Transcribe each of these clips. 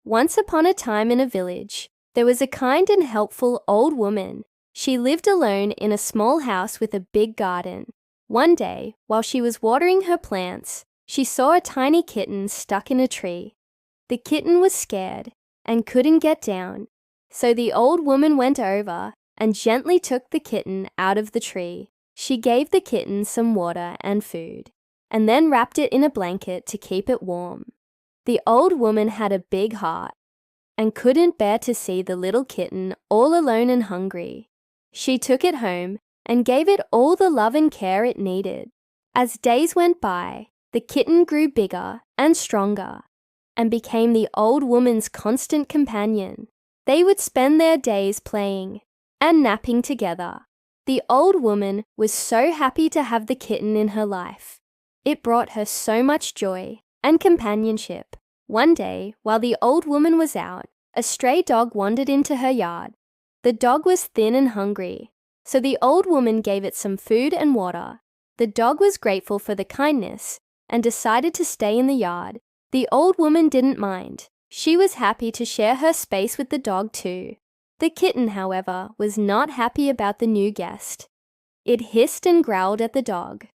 Once upon a time in a village, there was a kind and helpful old woman. She lived alone in a small house with a big garden. One day, while she was watering her plants, she saw a tiny kitten stuck in a tree. The kitten was scared and couldn't get down, so the old woman went over and gently took the kitten out of the tree. She gave the kitten some water and food, and then wrapped it in a blanket to keep it warm. The old woman had a big heart and couldn't bear to see the little kitten all alone and hungry. She took it home and gave it all the love and care it needed. As days went by, the kitten grew bigger and stronger and became the old woman's constant companion. They would spend their days playing and napping together. The old woman was so happy to have the kitten in her life. It brought her so much joy and companionship. One day, while the old woman was out, a stray dog wandered into her yard. The dog was thin and hungry, so the old woman gave it some food and water. The dog was grateful for the kindness and decided to stay in the yard. The old woman didn't mind. She was happy to share her space with the dog too. The kitten, however, was not happy about the new guest. It hissed and growled at the dog,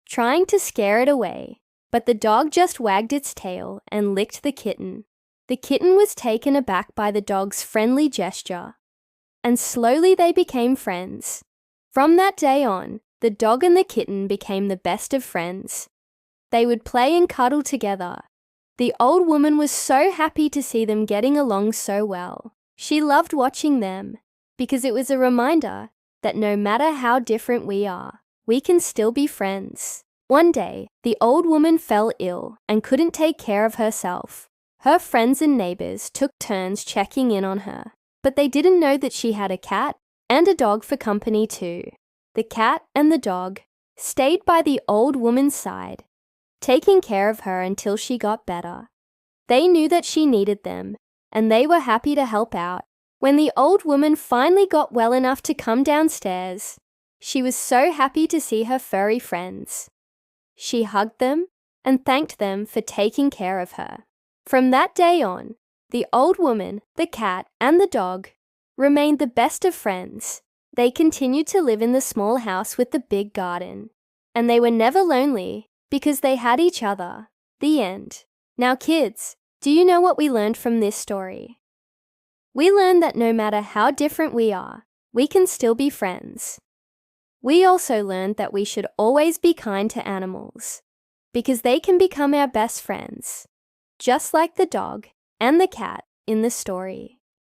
trying to scare it away, but the dog just wagged its tail and licked the kitten. The kitten was taken aback by the dog's friendly gesture, and slowly they became friends. From that day on, the dog and the kitten became the best of friends. They would play and cuddle together. The old woman was so happy to see them getting along so well. She loved watching them because it was a reminder that no matter how different we are, we can still be friends. One day, the old woman fell ill and couldn't take care of herself. Her friends and neighbors took turns checking in on her, but they didn't know that she had a cat and a dog for company too. The cat and the dog stayed by the old woman's side, taking care of her until she got better. They knew that she needed them, and they were happy to help out. When the old woman finally got well enough to come downstairs, she was so happy to see her furry friends. She hugged them and thanked them for taking care of her. From that day on, the old woman, the cat, and the dog remained the best of friends. They continued to live in the small house with the big garden, and they were never lonely because they had each other. The end. Now kids, do you know what we learned from this story? We learned that no matter how different we are, we can still be friends. We also learned that we should always be kind to animals because they can become our best friends, just like the dog and the cat in the story.